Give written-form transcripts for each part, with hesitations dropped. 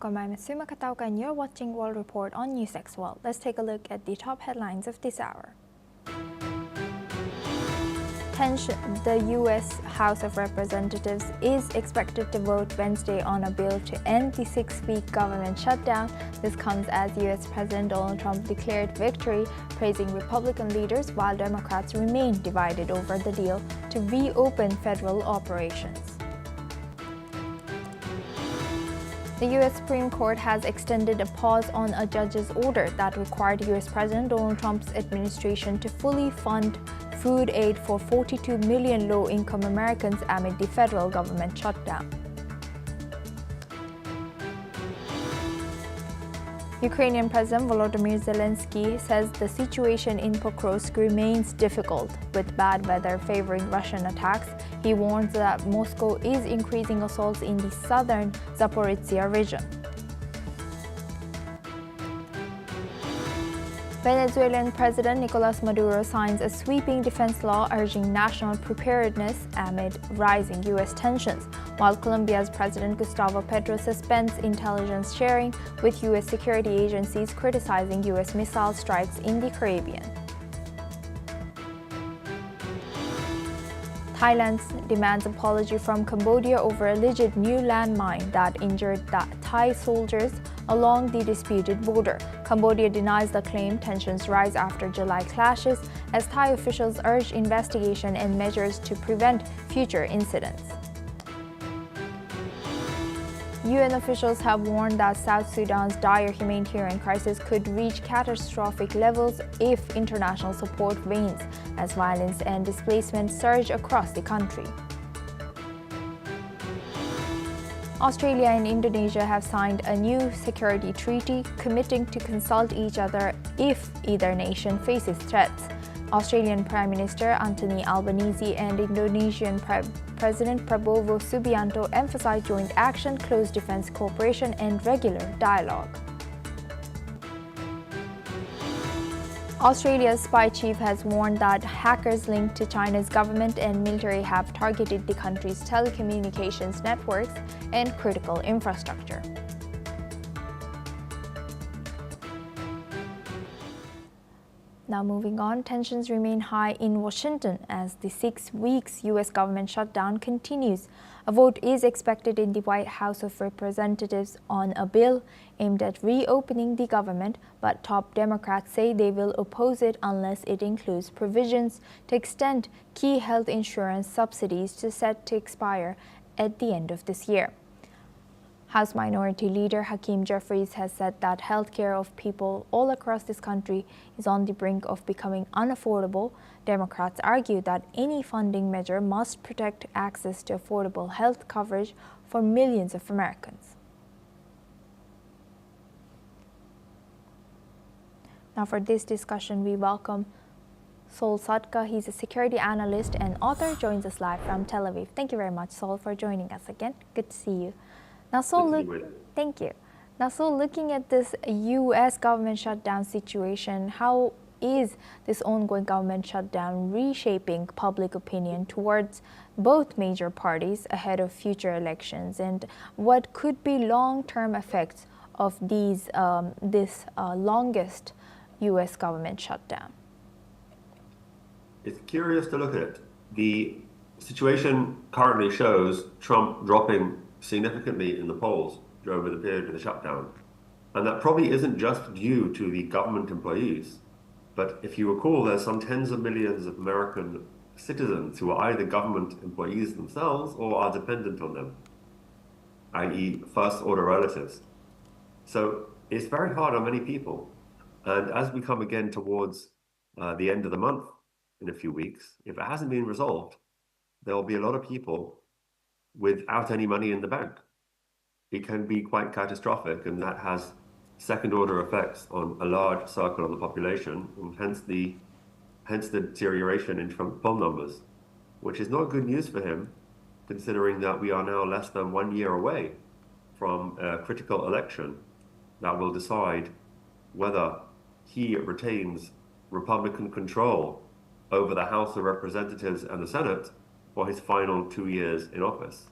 welcome. I'm Asuma Katauka and you're watching World Report on NewsX World. Let's take a look at the top headlines of this hour. The U.S. House of Representatives is expected to vote Wednesday on a bill to end the 6-week government shutdown. This comes as U.S. President Donald Trump declared victory, praising Republican leaders, while Democrats remain divided over the deal to reopen federal operations. The U.S. Supreme Court has extended a pause on a judge's order that required U.S. President Donald Trump's administration to fully fund food aid for 42 million low-income Americans amid the federal government shutdown. Ukrainian President Volodymyr Zelensky says the situation in Pokrovsk remains difficult, with bad weather favoring Russian attacks. He warns that Moscow is increasing assaults in the southern Zaporizhzhia region. Venezuelan President Nicolas Maduro signs a sweeping defense law urging national preparedness amid rising U.S. tensions, while Colombia's President Gustavo Petro suspends intelligence sharing with U.S. security agencies criticizing U.S. missile strikes in the Caribbean. Thailand demands apology from Cambodia over alleged new landmine that injured Thai soldiers along the disputed border. Cambodia denies the claim. Tensions rise after July clashes as Thai officials urge investigation and measures to prevent future incidents. UN officials have warned that South Sudan's dire humanitarian crisis could reach catastrophic levels if international support wanes as violence and displacement surge across the country. Australia and Indonesia have signed a new security treaty committing to consult each other if either nation faces threats. Australian Prime Minister Anthony Albanese and Indonesian President Prabowo Subianto emphasized joint action, close defense cooperation, and regular dialogue. Australia's spy chief has warned that hackers linked to China's government and military have targeted the country's telecommunications networks and critical infrastructure. Now moving on, tensions remain high in Washington as the 6 weeks U.S. government shutdown continues. A vote is expected in the White House of Representatives on a bill aimed at reopening the government, but top Democrats say they will oppose it unless it includes provisions to extend key health insurance subsidies set to expire at the end of this year. House Minority Leader Hakeem Jeffries has said that health care of people all across this country is on the brink of becoming unaffordable. Democrats argue that any funding measure must protect access to affordable health coverage for millions of Americans. Now for this discussion, we welcome Sol Sadka. He's a security analyst and author, joins us live from Tel Aviv. Thank you very much, Sol, for joining us again. Good to see you. Now, thank you. Now, looking at this U.S. government shutdown situation, how is this ongoing government shutdown reshaping public opinion towards both major parties ahead of future elections, and what could be long-term effects of this longest U.S. government shutdown? It's curious to look at it. The situation currently shows Trump dropping significantly in the polls over the period of the shutdown. And that probably isn't just due to the government employees, but if you recall, there's some tens of millions of American citizens who are either government employees themselves or are dependent on them, i.e. first-order relatives. So it's very hard on many people. And as we come again towards the end of the month in a few weeks, if it hasn't been resolved, there will be a lot of people without any money in the bank. It can be quite catastrophic, and that has second-order effects on a large circle of the population, and hence the deterioration in Trump poll numbers, which is not good news for him, considering that we are now less than 1 year away from a critical election that will decide whether he retains Republican control over the House of Representatives and the Senate for his final 2 years in office.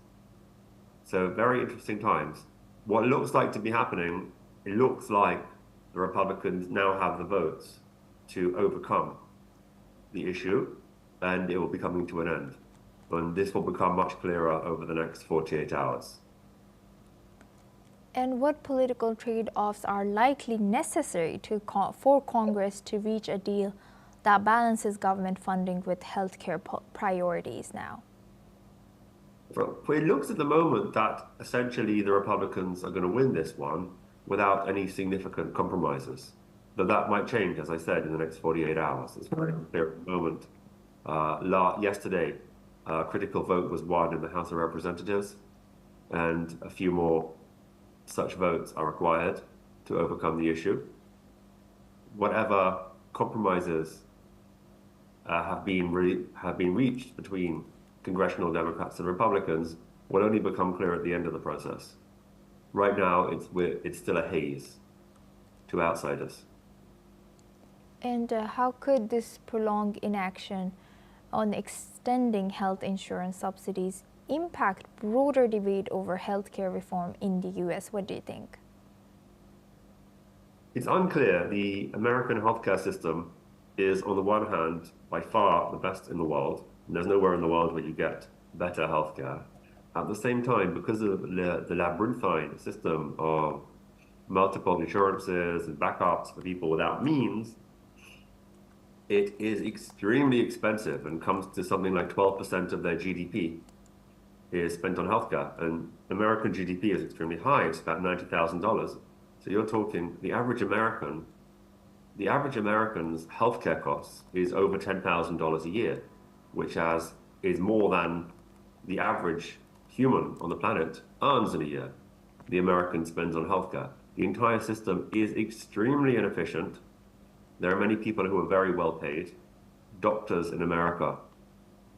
So very interesting times. what looks like to be happening, it looks like the Republicans now have the votes to overcome the issue, and it will be coming to an end. And this will become much clearer over the next 48 hours. And what political trade-offs are likely necessary for Congress to reach a deal that balances government funding with healthcare priorities now? Well, it looks at the moment that essentially the Republicans are going to win this one without any significant compromises. But that might change, as I said, in the next 48 hours. It's very clear at the moment. Yesterday, a critical vote was won in the House of Representatives, and a few more such votes are required to overcome the issue. Whatever compromises have been reached between congressional Democrats and Republicans will only become clear at the end of the process. Right now, it's still a haze to outsiders. And how could this prolonged inaction on extending health insurance subsidies impact broader debate over healthcare reform in the US? What do you think? It's unclear. The American healthcare system is, on the one hand, by far the best in the world. And there's nowhere in the world where you get better healthcare. At the same time, because of the labyrinthine system of multiple insurances and backups for people without means, it is extremely expensive and comes to something like 12% of their GDP is spent on healthcare. And American GDP is extremely high. It's about $90,000. So you're talking the average American's healthcare costs is over $10,000 a year, which is more than the average human on the planet earns in a year. The American spends on healthcare. The entire system is extremely inefficient. There are many people who are very well paid. Doctors in America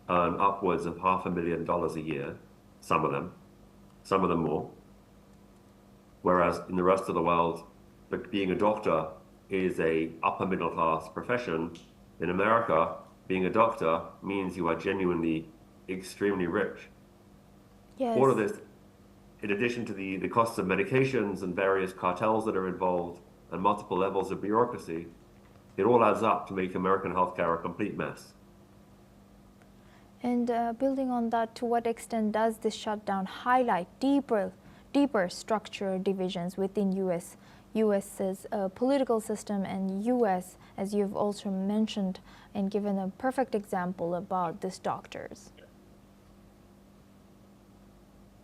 earn upwards of $500,000 a year, some of them more. Whereas in the rest of the world, being a doctor is a upper middle class profession. In America, being a doctor means you are genuinely extremely rich. Yes. All of this, in addition to the costs of medications and various cartels that are involved and multiple levels of bureaucracy, it all adds up to make American healthcare a complete mess. And building on that, to what extent does this shutdown highlight deeper structural divisions within US's political system and US, as you've also mentioned and given a perfect example about these doctors?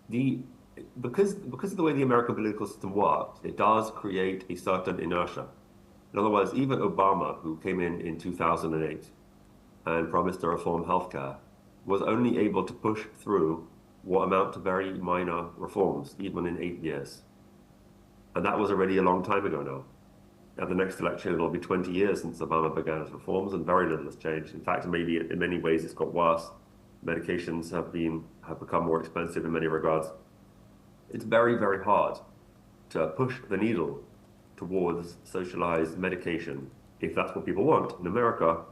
Because of the way the American political system works, it does create a certain inertia. In other words, even Obama, who came in 2008 and promised to reform healthcare, was only able to push through what amount to very minor reforms, even in 8 years. And that was already a long time ago now. At the next election, it'll be 20 years since Obama began his reforms, and very little has changed. In fact, maybe in many ways it's got worse. Medications have become more expensive in many regards. It's very, very hard to push the needle towards socialized medication, if that's what people want in America,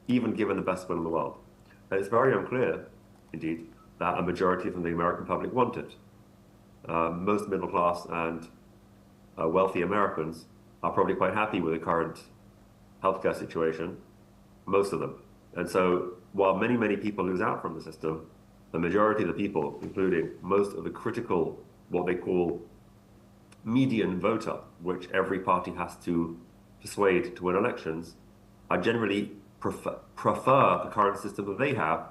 even given the best will in the world. And it's very unclear, indeed, that a majority of the American public want it. Most middle class and wealthy Americans are probably quite happy with the current healthcare situation, most of them. And so while many, many people lose out from the system, the majority of the people, including most of the critical, what they call median voter, which every party has to persuade to win elections, are generally prefer the current system that they have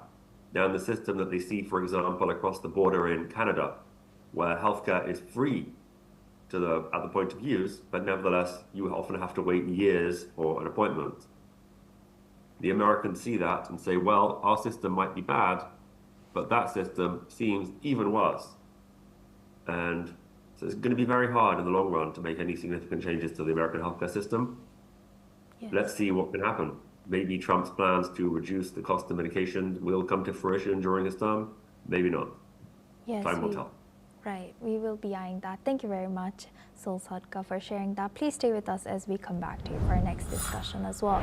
than the system that they see, for example, across the border in Canada, where healthcare is free at the point of use, but nevertheless, you often have to wait years for an appointment. The Americans see that and say, well, our system might be bad, but that system seems even worse. And so it's going to be very hard in the long run to make any significant changes to the American healthcare system. Yes. Let's see what can happen. Maybe Trump's plans to reduce the cost of medication will come to fruition during his term. Maybe not. Yes, Time will tell. Right, we will be eyeing that. Thank you very much, Sol Sadka, for sharing that. Please stay with us as we come back to you for our next discussion as well.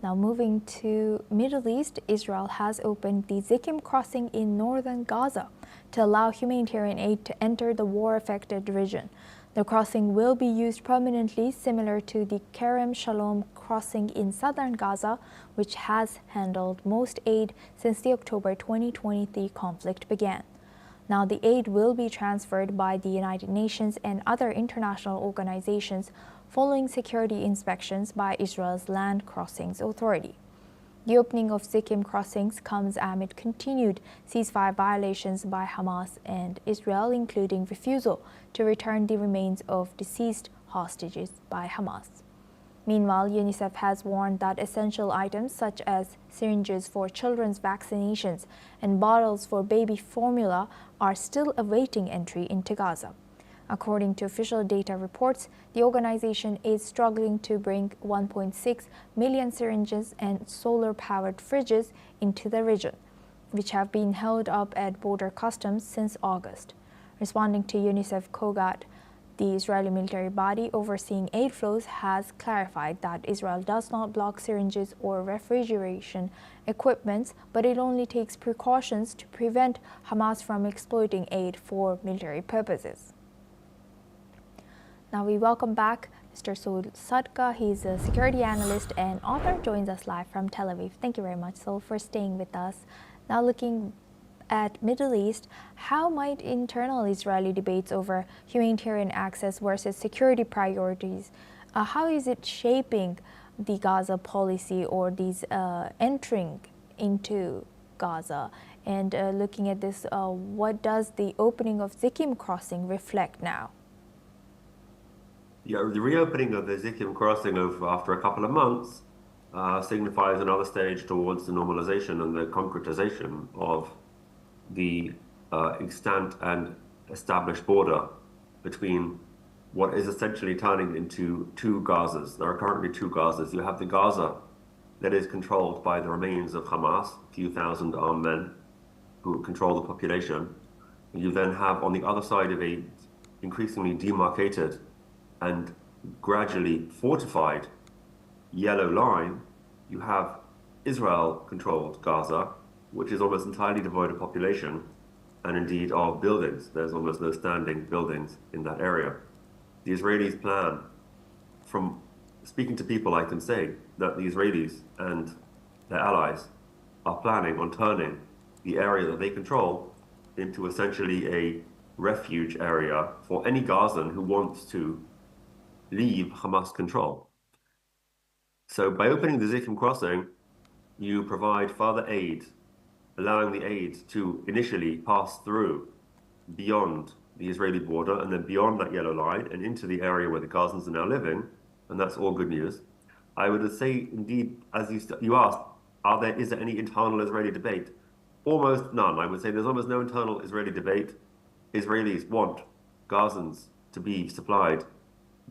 Now, moving to Middle East, Israel has opened the Zikkim crossing in northern Gaza to allow humanitarian aid to enter the war-affected region. The crossing will be used permanently, similar to the Kerem Shalom crossing in southern Gaza, which has handled most aid since the October 2023 conflict began. Now, the aid will be transferred by the United Nations and other international organizations following security inspections by Israel's Land Crossings Authority. The opening of Zikkim crossings comes amid continued ceasefire violations by Hamas and Israel, including refusal to return the remains of deceased hostages by Hamas. Meanwhile, UNICEF has warned that essential items such as syringes for children's vaccinations and bottles for baby formula are still awaiting entry into Gaza. According to official data reports, the organization is struggling to bring 1.6 million syringes and solar-powered fridges into the region, which have been held up at border customs since August. Responding to UNICEF Kogat, the Israeli military body overseeing aid flows has clarified that Israel does not block syringes or refrigeration equipment, but it only takes precautions to prevent Hamas from exploiting aid for military purposes. Now we welcome back Mr. Sol Sadka. He's a security analyst and author, joins us live from Tel Aviv. Thank you very much, Sol, for staying with us. Now looking at Middle East, how might internal Israeli debates over humanitarian access versus security priorities, how is it shaping the Gaza policy or these entering into Gaza? And looking at this, what does the opening of Zikkim crossing reflect now? Yeah, the reopening of the Zikkim crossing after a couple of months signifies another stage towards the normalization and the concretization of the extant and established border between what is essentially turning into two Gazas. There are currently two Gazas. You have the Gaza that is controlled by the remains of Hamas, a few thousand armed men who control the population. You then have on the other side of a increasingly demarcated and gradually fortified yellow line, you have Israel-controlled Gaza, which is almost entirely devoid of population and indeed of buildings. There's almost no standing buildings in that area. The Israelis plan, from speaking to people, I can say that the Israelis and their allies are planning on turning the area that they control into essentially a refuge area for any Gazan who wants to leave Hamas control. So by opening the Zikkim crossing, you provide further aid, allowing the aid to initially pass through beyond the Israeli border and then beyond that yellow line and into the area where the Gazans are now living, and that's all good news. I would say, indeed, as you asked, is there any internal Israeli debate? Almost none. I would say there's almost no internal Israeli debate. Israelis want Gazans to be supplied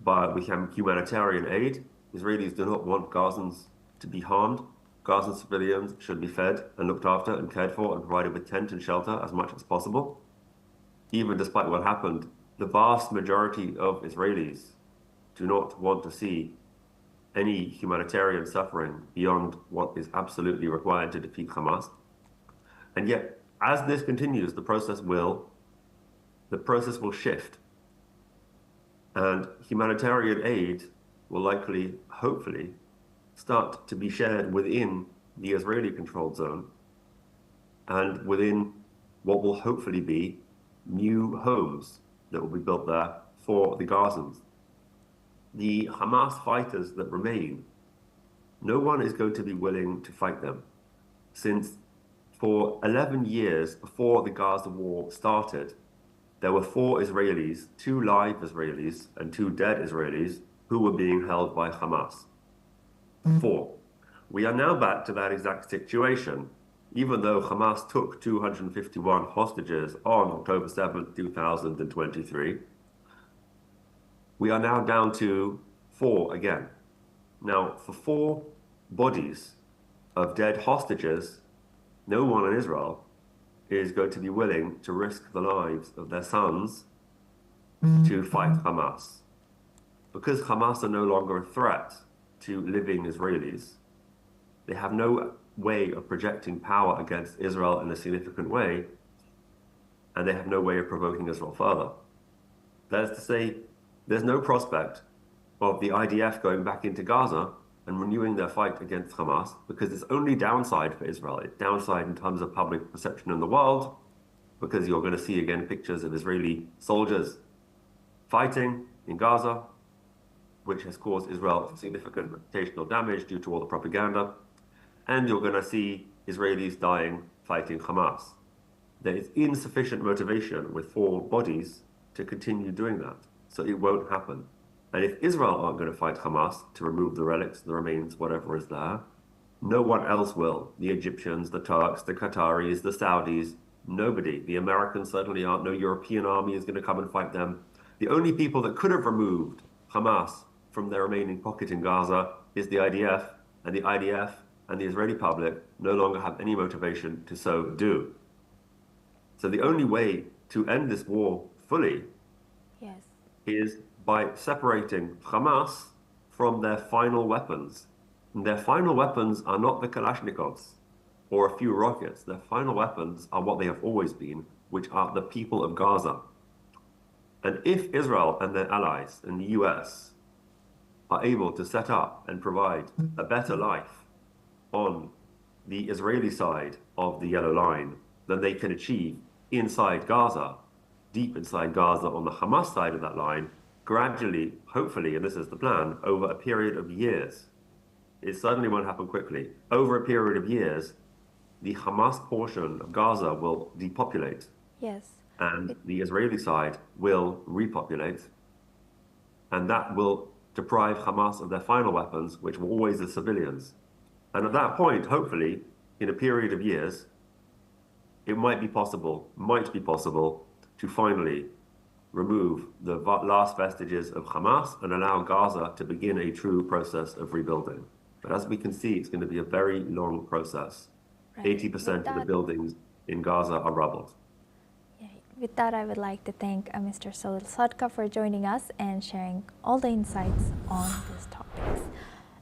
with humanitarian aid. Israelis do not want Gazans to be harmed. Gazan civilians should be fed and looked after and cared for and provided with tent and shelter as much as possible. Even despite what happened, the vast majority of Israelis do not want to see any humanitarian suffering beyond what is absolutely required to defeat Hamas. And yet, as this continues, the process will shift. And humanitarian aid will likely, hopefully, start to be shared within the Israeli-controlled zone and within what will hopefully be new homes that will be built there for the Gazans. The Hamas fighters that remain, no one is going to be willing to fight them, since for 11 years before the Gaza war started, there were 4 Israelis, 2 live Israelis and 2 dead Israelis who were being held by Hamas. 4. We are now back to that exact situation, even though Hamas took 251 hostages on October 7th, 2023. We are now down to 4 again. Now, for 4 bodies of dead hostages, no one in Israel is going to be willing to risk the lives of their sons to fight Hamas. Because Hamas are no longer a threat to living Israelis, they have no way of projecting power against Israel in a significant way, and they have no way of provoking Israel further. That is to say, there's no prospect of the IDF going back into Gaza and renewing their fight against Hamas, because it's only downside for Israel. It's downside in terms of public perception in the world, because you're going to see again pictures of Israeli soldiers fighting in Gaza, which has caused Israel significant reputational damage due to all the propaganda. And you're going to see Israelis dying fighting Hamas. There is insufficient motivation with 4 bodies to continue doing that. So it won't happen. And if Israel aren't going to fight Hamas to remove the relics, the remains, whatever is there, no one else will. The Egyptians, the Turks, the Qataris, the Saudis, nobody. The Americans certainly aren't. No European army is going to come and fight them. The only people that could have removed Hamas from their remaining pocket in Gaza is the IDF, and the IDF and the Israeli public no longer have any motivation to so do. So the only way to end this war fully is by separating Hamas from their final weapons. And their final weapons are not the Kalashnikovs or a few rockets. Their final weapons are what they have always been, which are the people of Gaza. And if Israel and their allies and the US are able to set up and provide a better life on the Israeli side of the yellow line than they can achieve inside Gaza, deep inside Gaza on the Hamas side of that line, gradually, hopefully, and this is the plan, over a period of years, it certainly won't happen quickly, over a period of years, the Hamas portion of Gaza will depopulate. Yes. And the Israeli side will repopulate, and that will deprive Hamas of their final weapons, which were always the civilians. And at that point, hopefully, in a period of years, it might be possible to finally remove the last vestiges of Hamas and allow Gaza to begin a true process of rebuilding. But as we can see, it's going to be a very long process. Right. 80% of the buildings in Gaza are rubble. With that, I would like to thank Mr. Sohail Sadka for joining us and sharing all the insights on these topics.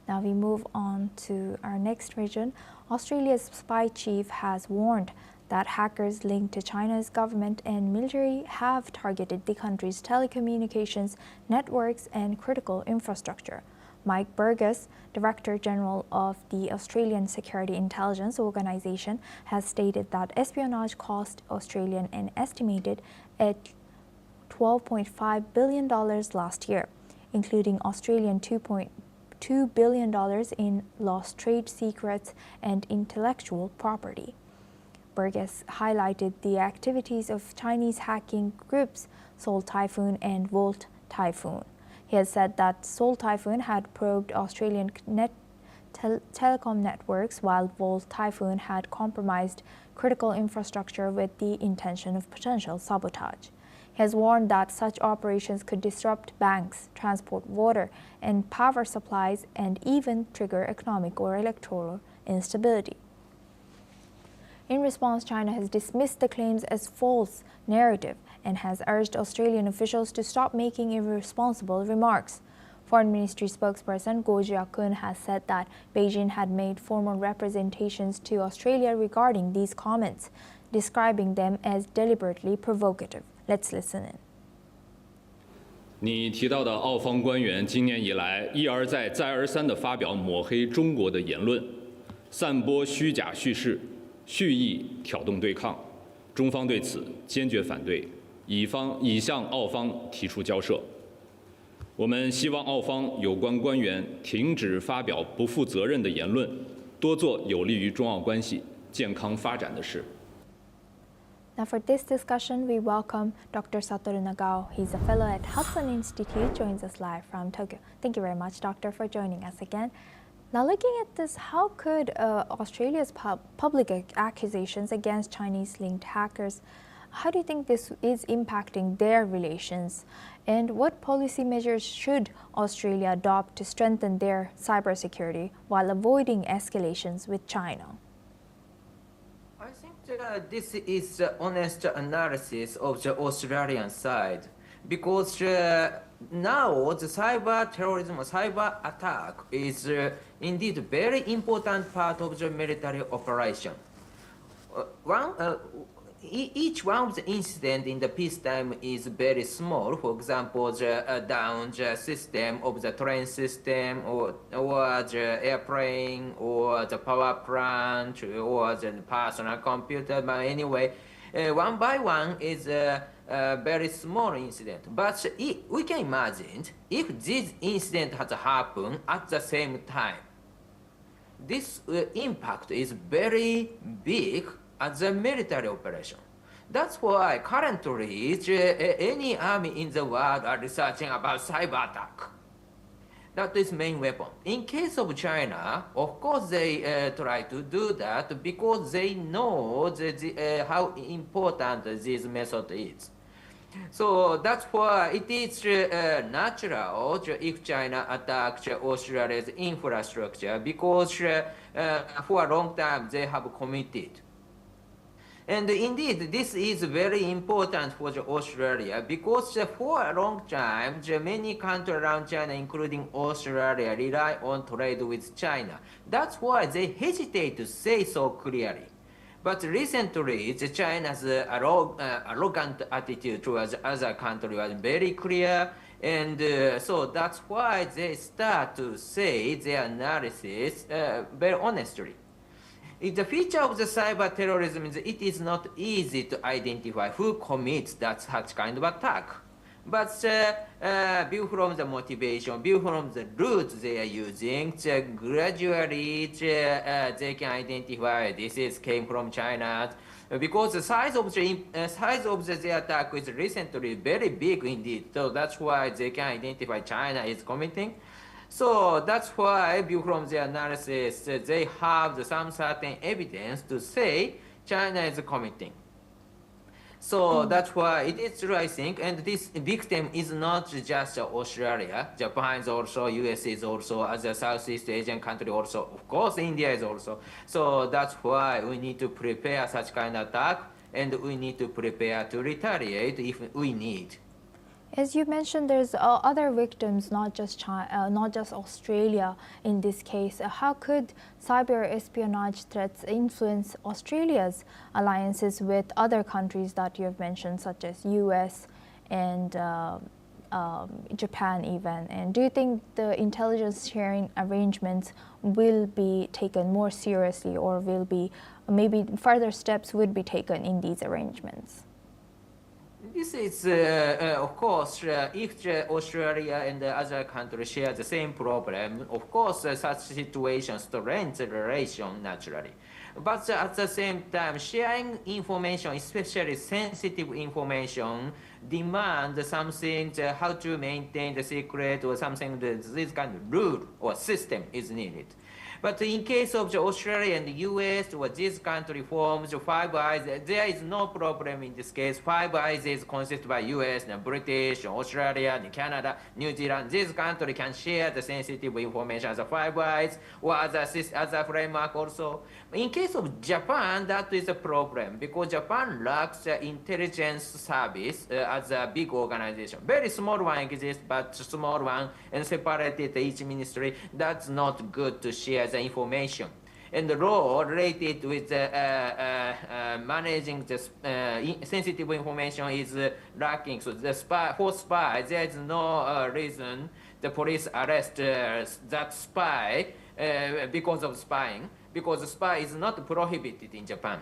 Now we move on to our next region. Australia's spy chief has warned that hackers linked to China's government and military have targeted the country's telecommunications, networks, and critical infrastructure. Mike Burgess, Director General of the Australian Security Intelligence Organisation, has stated that espionage cost Australia an estimated at $12.5 billion last year, including Australian $2.2 billion in lost trade secrets and intellectual property. Burgess highlighted the activities of Chinese hacking groups Seoul Typhoon and Volt Typhoon. He has said that Seoul Typhoon had probed Australian telecom networks, while Volt Typhoon had compromised critical infrastructure with the intention of potential sabotage. He has warned that such operations could disrupt banks, transport water and power supplies, and even trigger economic or electoral instability. In response, China has dismissed the claims as false narrative and has urged Australian officials to stop making irresponsible remarks. Foreign Ministry spokesperson Goh Jia-kun has said that Beijing had made formal representations to Australia regarding these comments, describing them as deliberately provocative. Let's listen in. 你提到的澳方官员今年以来一而再、再而三地发表抹黑中国的言论，散播虚假叙事，蓄意挑动对抗，中方对此坚决反对，已向澳方提出交涉。我们希望澳方有关官员停止发表不负责任的言论，多做有利于中澳关系健康发展的事。 Now for this discussion, we welcome Dr. Satoru Nagao. He's a fellow at Hudson Institute, joins us live from Tokyo. Thank you very much, Doctor, for joining us again. Now looking at this, how could Australia's public accusations against Chinese-linked hackers, how do you think this is impacting their relations? And what policy measures should Australia adopt to strengthen their cybersecurity while avoiding escalations with China? I think that this is the honest analysis of the Australian side, because now the cyber terrorism, cyber attack is indeed a very important part of the military operation. Each one of the incidents in the peacetime is very small. For example, the down the system of the train system, or the airplane, or the power plant, or the personal computer. But anyway, one by one is a very small incident. But we can imagine if this incident has happened at the same time, this impact is very big as a military operation. That's why currently any army in the world are researching about cyber attack. That is main weapon. In case of China, of course they try to do that because they know how important this method is. So that's why it is natural if China attacks Australia's infrastructure because for a long time they have committed. And indeed, this is very important for Australia because for a long time, many countries around China, including Australia, rely on trade with China. That's why they hesitate to say so clearly. But recently, China's arrogant attitude towards other countries was very clear, and so that's why they start to say their analysis very honestly. The feature of the cyber terrorism is it is not easy to identify who commits such kind of attack. But view from the motivation, view from the routes they are using, gradually they can identify this came from China. Because the size of the attack is recently very big indeed. So that's why they can identify China is committing. So that's why, view from the analysis, they have some certain evidence to say China is committing. So that's why it is true, I think, and this victim is not just Australia. Japan is also, US is also, as a Southeast Asian country also, of course, India is also. So that's why we need to prepare such kind of attack, and we need to prepare to retaliate if we need. As you mentioned, there's other victims, not just China, not just Australia in this case. How could cyber espionage threats influence Australia's alliances with other countries that you have mentioned, such as US and Japan even? And do you think the intelligence sharing arrangements will be taken more seriously, or will be maybe further steps would be taken in these arrangements? This is, of course, if Australia and the other countries share the same problem, of course, such situations strengthens the relation naturally. But at the same time, sharing information, especially sensitive information, demands something, how to maintain the secret or something, this kind of rule or system is needed. But in case of Australia and the US or this country forms Five Eyes, there is no problem in this case. Five Eyes is consisted by US, and British, Australia, and Canada, New Zealand. This country can share the sensitive information as a Five Eyes or as a framework also. In case of Japan, that is a problem because Japan lacks intelligence service as a big organization. Very small one exists, but small one and separated each ministry. That's not good to share the information. And the law related with managing the sensitive information is lacking. So for spy, there is no reason the police arrest that spy because of spying, because the spy is not prohibited in Japan.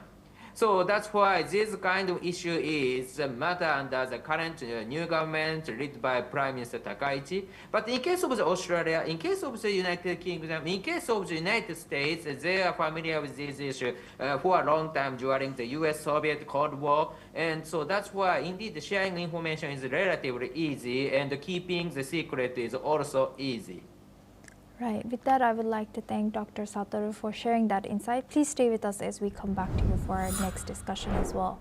So that's why this kind of issue is a matter under the current new government led by Prime Minister Takaichi. But in case of Australia, in case of the United Kingdom, in case of the United States, they are familiar with this issue for a long time during the US-Soviet Cold War. And so that's why indeed sharing information is relatively easy, and keeping the secret is also easy. Right. With that, I would like to thank Dr. Satoru for sharing that insight. Please stay with us as we come back to you for our next discussion as well.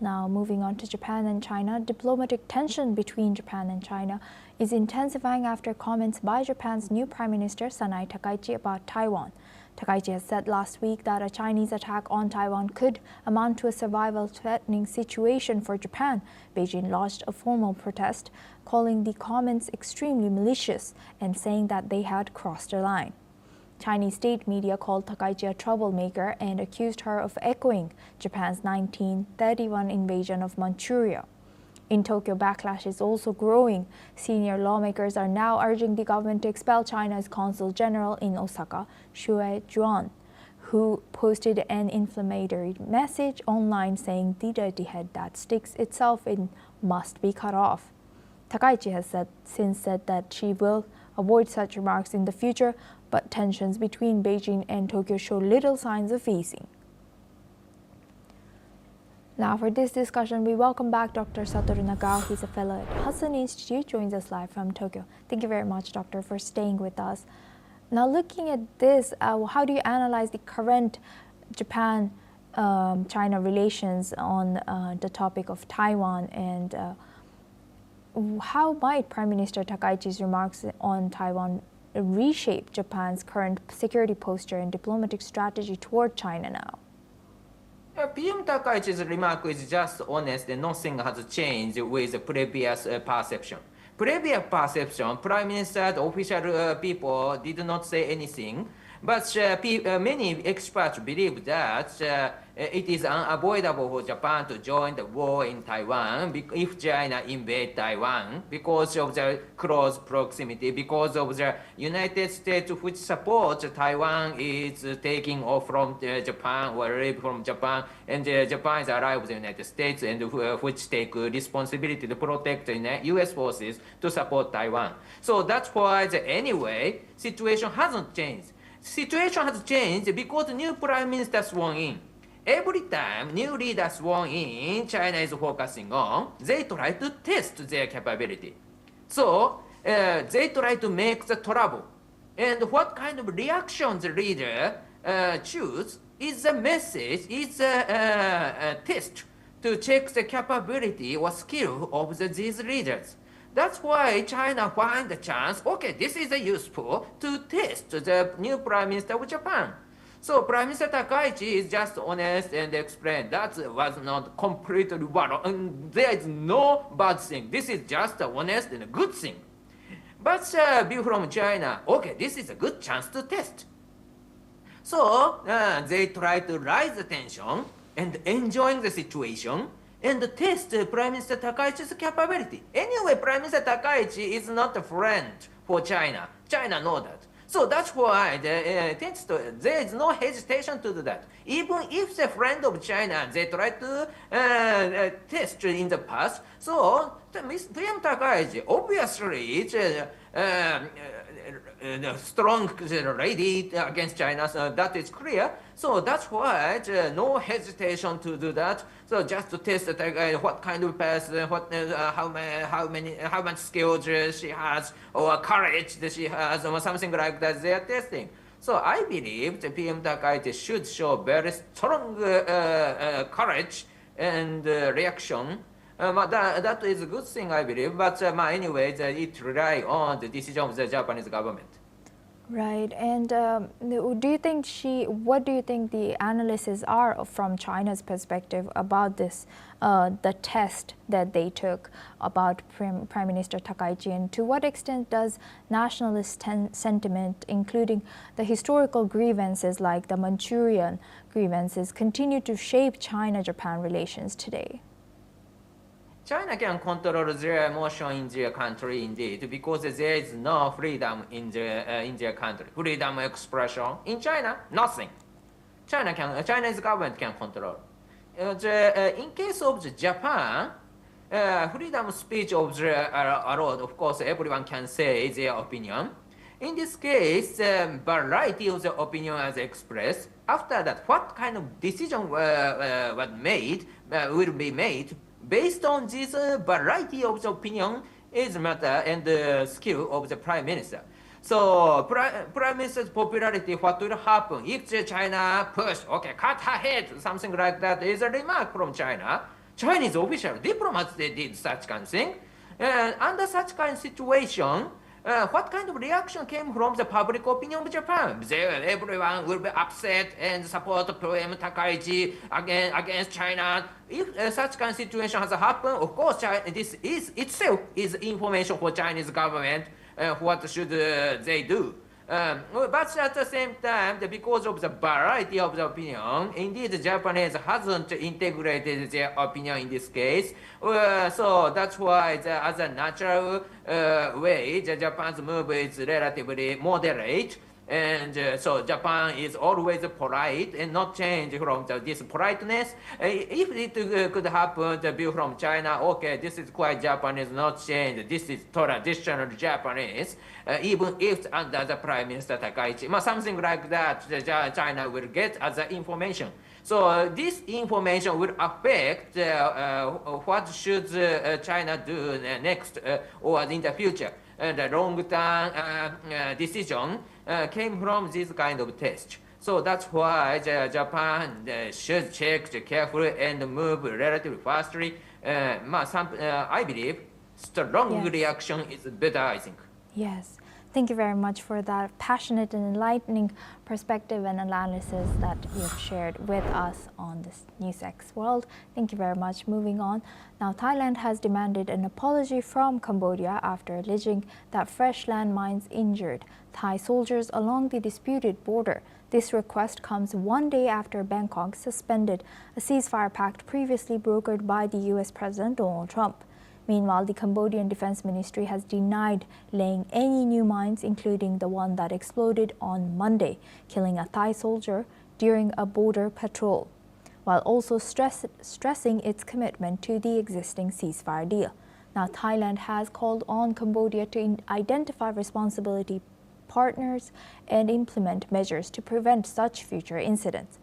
Now, moving on to Japan and China, diplomatic tension between Japan and China is intensifying after comments by Japan's new Prime Minister Sanai Takaichi about Taiwan. Takaichi has said last week that a Chinese attack on Taiwan could amount to a survival-threatening situation for Japan. Beijing lodged a formal protest, calling the comments extremely malicious and saying that they had crossed a line. Chinese state media called Takaichi a troublemaker and accused her of echoing Japan's 1931 invasion of Manchuria. In Tokyo, backlash is also growing. Senior lawmakers are now urging the government to expel China's consul general in Osaka, Xue Zhuan, who posted an inflammatory message online saying the dirty head that sticks itself in must be cut off. Takaichi has since said that she will avoid such remarks in the future, but tensions between Beijing and Tokyo show little signs of easing. Now for this discussion, we welcome back Dr. Satoru Nagao. He's a fellow at Hudson Institute, joins us live from Tokyo. Thank you very much, Doctor, for staying with us. Now looking at this, how do you analyze the current Japan-China relations on the topic of Taiwan, and how might Prime Minister Takaichi's remarks on Taiwan reshape Japan's current security posture and diplomatic strategy toward China now? PM Takaichi's remark is just honest and nothing has changed with the previous perception. Previous perception, Prime Minister's official people did not say anything, but many experts believe that it is unavoidable for Japan to join the war in Taiwan if China invade Taiwan because of the close proximity, because of the United States which supports Taiwan is taking off from Japan or leave from Japan, and Japan is allied with the United States and which take responsibility to protect the US forces to support Taiwan. So that's why anyway, situation hasn't changed. Situation has changed because the new prime minister sworn in. Every time new leader sworn in, China is focusing on, they try to test their capability. So they try to make the trouble. And what kind of reaction the leader choose is a message, is a test to check the capability or skill of these leaders. That's why China find the chance, okay, this is useful to test the new Prime Minister of Japan. So Prime Minister Takaichi is just honest and explain that was not completely bad. And there is no bad thing. This is just honest and a good thing. But view from China, okay, this is a good chance to test. So they try to raise the tension and enjoying the situation and test Prime Minister Takaichi's capability. Anyway, Prime Minister Takaichi is not a friend for China. China knows that. So that's why there is no hesitation to do that. Even if the friend of China, they try to test in the past. So PM Takaichi obviously is strong ready against China, so that is clear. So that's why no hesitation to do that. So just to test what kind of person, how much skills she has, or courage that she has, or something like that. They are testing. So I believe the PM Takaichi should show very strong courage and reaction. That is a good thing, I believe. But anyway, it relies on the decision of the Japanese government. Right. And what do you think the analyses are from China's perspective about this, the test that they took about Prime Minister Takaichi, and to what extent does nationalist sentiment, including the historical grievances like the Manchurian grievances, continue to shape China-Japan relations today? China can control their emotion in their country indeed, because there is no freedom in their country. Freedom of expression in China, nothing. Chinese government can control. In case of Japan, freedom of speech of allowed. Of course, everyone can say their opinion. In this case, variety of the opinion as expressed. After that, what kind of decision will be made based on this variety of the opinion is matter and the skill of the Prime Minister. So Prime Minister's popularity, what will happen if China push, okay, cut her head, something like that is a remark from China. Chinese official diplomats, they did such kind of thing. And under such kind of situation, what kind of reaction came from the public opinion of Japan? Everyone will be upset and support President Takaichi against China. If such kind of situation has happened, of course, this is itself is information for Chinese government. What should they do? But at the same time, because of the variety of the opinion, indeed, the Japanese hasn't integrated their opinion in this case. So that's why, as a natural way, Japan's move is relatively moderate. And so Japan is always polite and not change from this politeness. If it could happen, the view from China, okay, this is quite Japanese, not change. This is traditional Japanese, even if under the Prime Minister Takaichi. Something like that, China will get as information. So this information will affect what should China do next or in the future. The long-term decision came from this kind of test. So that's why Japan should check carefully and move relatively fastly. I believe strong reaction is better, I think. Yes. Thank you very much for that passionate and enlightening perspective and analysis that you have shared with us on this NewsX World. Thank you very much. Moving on. Now, Thailand has demanded an apology from Cambodia after alleging that fresh landmines injured Thai soldiers along the disputed border. This request comes one day after Bangkok suspended a ceasefire pact previously brokered by the U.S. President Donald Trump. Meanwhile, the Cambodian Defense Ministry has denied laying any new mines, including the one that exploded on Monday, killing a Thai soldier during a border patrol, while also stressing its commitment to the existing ceasefire deal. Now, Thailand has called on Cambodia to identify responsibility partners and implement measures to prevent such future incidents.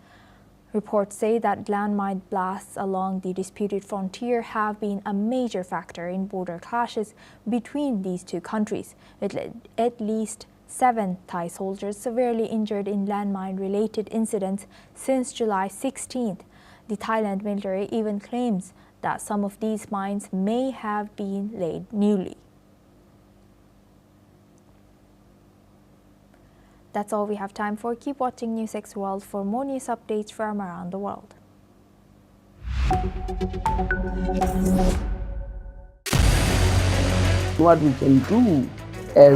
Reports say that landmine blasts along the disputed frontier have been a major factor in border clashes between these two countries, with at least 7 Thai soldiers severely injured in landmine-related incidents since July 16th. The Thailand military even claims that some of these mines may have been laid newly. That's all we have time for. Keep watching NewsX World for more news updates from around the world. What we can do